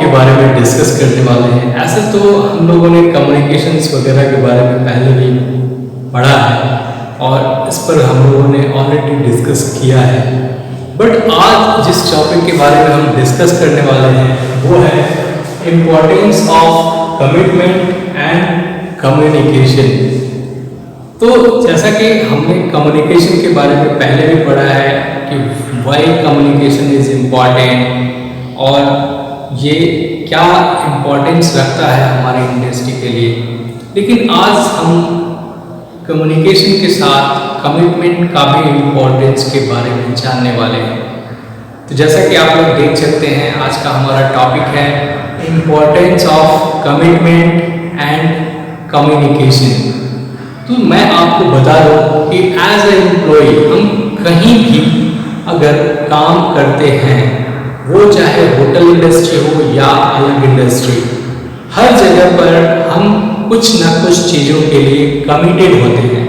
के बारे में डिस्कस करने वाले हैं। ऐसे तो हम लोगों ने कम्युनिकेशंस वगैरह के बारे में पहले भी पढ़ा है और इस पर हम लोगों ने ऑलरेडी डिस्कस किया है, बट आज जिस टॉपिक के बारे में हम डिस्कस करने वाले हैं वो है importance of commitment and communication. तो जैसा कि हमने कम्युनिकेशन के बारे में पहले भी पढ़ा है कि वाई कम्युनिकेशन इज़ इम्पॉर्टेंट और ये क्या इम्पोर्टेंस रखता है हमारी इंडस्ट्री के लिए, लेकिन आज हम कम्युनिकेशन के साथ कमिटमेंट का भी इम्पोर्टेंस के बारे में जानने वाले हैं। तो जैसा कि आप लोग देख सकते हैं, आज का हमारा टॉपिक है importance of commitment and communication. तो मैं आपको बता दूं कि एज ए एम्प्लॉय हम कहीं भी अगर काम करते हैं, वो चाहे होटल इंडस्ट्री हो या अलग इंडस्ट्री, हर जगह पर हम कुछ ना कुछ चीज़ों के लिए कमिटेड होते हैं।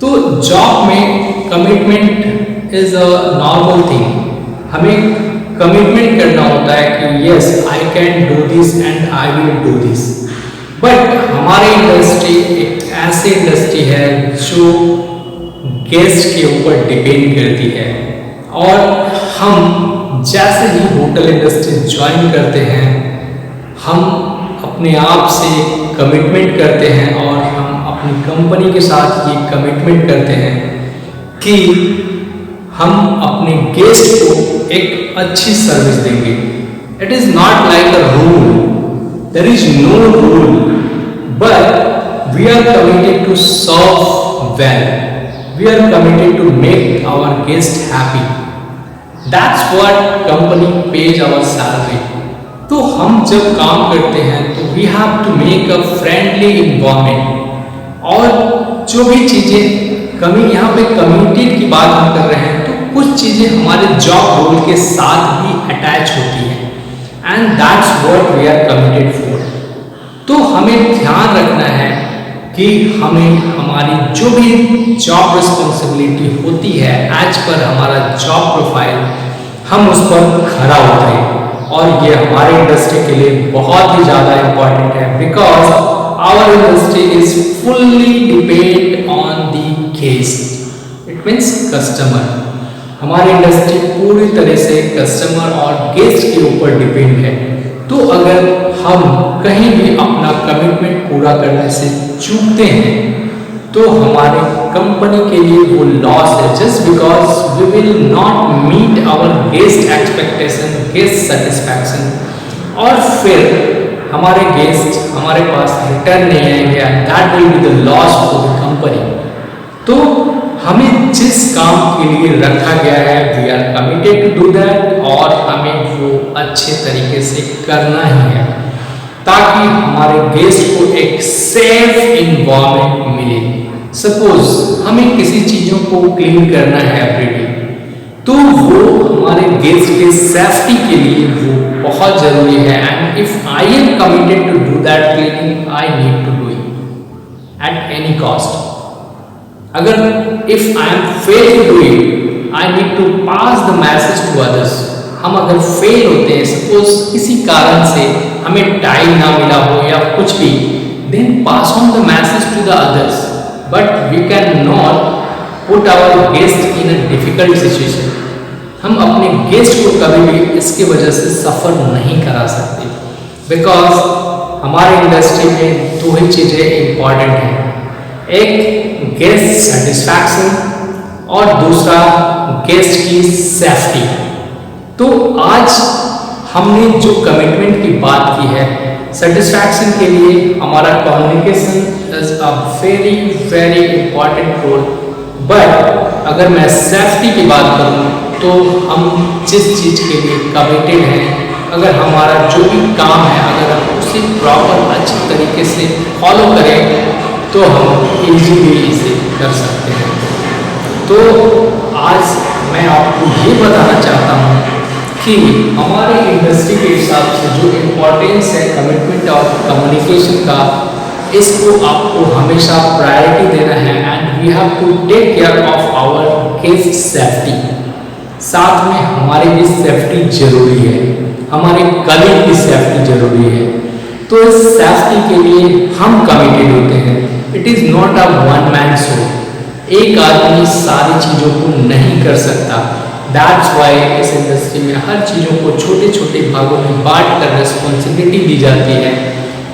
तो जॉब में commitment is a normal thing. हमें कमिटमेंट करना होता है कि yes I can do this and I will do this. But हमारी इंडस्ट्री एक ऐसी इंडस्ट्री है जो गेस्ट के ऊपर डिपेंड करती है, और हम जैसे ही होटल इंडस्ट्री ज्वाइन करते हैं हम अपने आप से कमिटमेंट करते हैं और हम अपनी कंपनी के साथ ये कमिटमेंट करते हैं कि हम अपने गेस्ट को एक अच्छी सर्विस देंगे। It is not like a rule, there is no rule, but we are committed to serve well. We are committed to make our guests happy. That's what company pays our salary. तो हम जब काम करते हैं तो we have to make a friendly environment, और जो भी चीज़ें यहाँ पे कम्युनिकेट की बात हम कर रहे हैं तो कुछ चीज़ें हमारे जॉब रोल के साथ भी अटैच होती हैं, and that's what we are committed for. तो हमें ध्यान रखना है कि हमें हमारी जो भी जॉब रिस्पॉन्सिबिलिटी होती है एज पर हमारा जॉब प्रोफाइल, हम उस पर खरा उतरें। और ये हमारी इंडस्ट्री के लिए बहुत ही ज़्यादा इम्पॉर्टेंट है, because our industry is fully depend on the guest, it means customer. हमारी इंडस्ट्री पूरी तरह से कस्टमर और गेस्ट के ऊपर डिपेंड है। तो अगर हम कहीं भी अपना कमिटमेंट पूरा करने से चूकते हैं तो हमारे कंपनी के लिए वो लॉस है, just because we will not meet our guest expectation, guest satisfaction, और फिर हमारे गेस्ट हमारे पास रिटर्न नहीं आएंगे, and that will be the loss for the company. तो हमें जिस काम के लिए रखा गया है we are committed to do that, और हमें वो अच्छे तरीके से करना ही है ताकि हमारे गेस्ट को एक सेफ इन्वायरमेंट मिले। सपोज हमें किसी चीज़ों को क्लीन करना है एवरीडे, तो वो हमारे गेस्ट के सेफ्टी के लिए वो बहुत ज़रूरी है, and if I am committed to do that cleaning I need to do it at any cost. अगर if I am fail to do it I need to pass the message to others. हम अगर fail होते हैं, suppose किसी कारण से हमें time ना मिला हो या कुछ भी, then pass on the message to the others, but we can not put our guest in a difficult situation. हम अपने गेस्ट को कभी भी इसकी वजह से सफ़र नहीं करा सकते, बिकॉज हमारी इंडस्ट्री में दो ही चीज़ें इम्पॉर्टेंट हैं, एक गेस्ट सेटिस्फैक्शन और दूसरा गेस्ट की सेफ्टी। तो आज हमने जो कमिटमेंट की बात की है, सेटिस्फैक्शन के लिए हमारा communication is a very very important role, but अगर मैं सेफ्टी की बात करूं तो हम जिस चीज़ के लिए कमिटेड हैं, अगर हमारा जो भी काम है अगर हम उसे प्रॉपर अच्छे तरीके से फॉलो करें तो हम इजीली इसे कर सकते हैं। तो आज मैं आपको ये बताना चाहता हूँ कि हमारे इंडस्ट्री के हिसाब से जो इम्पोर्टेंस है कमिटमेंट और कम्युनिकेशन का, इसको आपको हमेशा प्रायोरिटी देना है, and we have to take care of our guest safety. साथ में हमारी भी सेफ्टी जरूरी है। हमारे कलीग की सेफ्टी जरूरी है। तो इस सेफ्टी के लिए हम कमिटेड होते हैं। It is not a one man show. एक आदमी सारी चीज़ों को नहीं कर सकता। दैट्स वाई इस इंडस्ट्री में हर चीज़ों को छोटे छोटे भागों में बांट कर रिस्पॉन्सिबिलिटी दी जाती है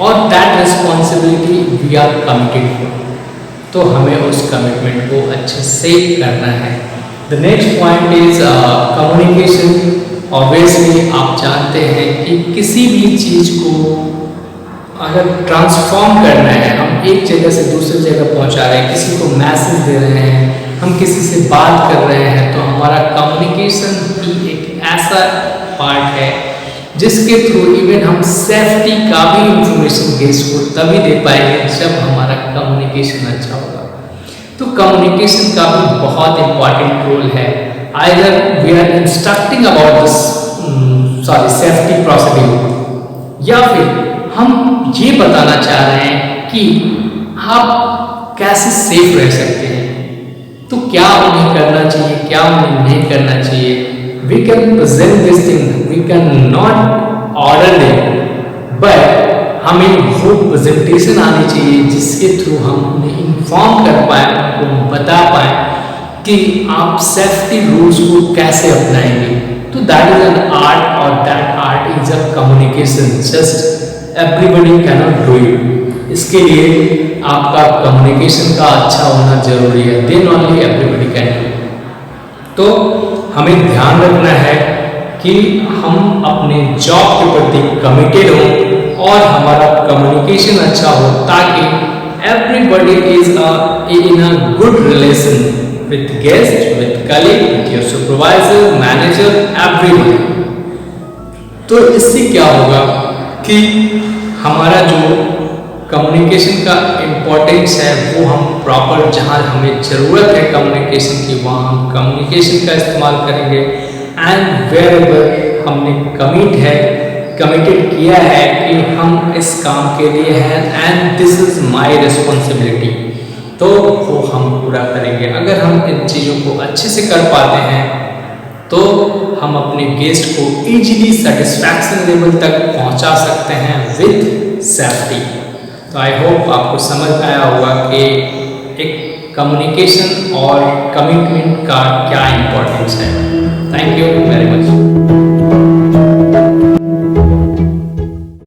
और that responsibility we are committed for. तो हमें उस कमिटमेंट को अच्छे से करना है। The next point is communication. Obviously आप जानते हैं कि किसी भी चीज़ को अगर ट्रांसफॉर्म करना है, हम एक जगह से दूसरी जगह पहुंचा रहे हैं, किसी को मैसेज दे रहे हैं, हम किसी से बात कर रहे हैं, तो हमारा कम्युनिकेशन ही एक ऐसा पार्ट है जिसके थ्रू इवन हम सेफ्टी का भी इंफॉर्मेशन गेस्ट को तभी दे पाएंगे जब हमारा कम्युनिकेशन अच्छा होगा। तो कम्युनिकेशन का भी बहुत इंपॉर्टेंट रोल है। Either we are instructing about this safety proceeding, या फिर हम ये बताना चाह रहे हैं कि आप कैसे सेफ रह सकते हैं, तो क्या उन्हें करना चाहिए, क्या उन्हें नहीं करना चाहिए। We can present this thing, we can not order them, but हमें वो प्रेजेंटेशन आनी चाहिए जिसके थ्रू हम उन्हें इन्फॉर्म कर पाए, उनको बता पाए कि आप सेफ्टी रूल्स को कैसे अपनाएंगे। तो दैट इज एन आर्ट और that art is a communication. Just everybody can not do it. इसके लिए आपका कम्युनिकेशन का अच्छा होना जरूरी है, then only everybody can do. तो हमें ध्यान रखना है कि हम अपने जॉब के प्रति कमिटेड हों और हमारा कम्युनिकेशन अच्छा हो, ताकि everybody is in a good relation with guest, with colleague, with your supervisor, manager, everyone. तो इससे क्या होगा कि हमारा जो कम्युनिकेशन का इम्पोर्टेंस है वो हम प्रॉपर, जहाँ हमें ज़रूरत है कम्युनिकेशन की, वहाँ हम कम्युनिकेशन का इस्तेमाल करेंगे। एंड वेयरएवर हमने कमिटेड किया है कि हम इस काम के लिए हैं and this is my responsibility, तो वो हम पूरा करेंगे। अगर हम इन चीज़ों को अच्छे से कर पाते हैं तो हम अपने गेस्ट को इजीली सेटिस्फैक्शन लेवल तक पहुंचा सकते हैं विद सेफ्टी। तो आई होप आपको समझ आया होगा कि एक कम्युनिकेशन और कमिटमेंट का क्या इम्पोर्टेंस है। Thank you very much.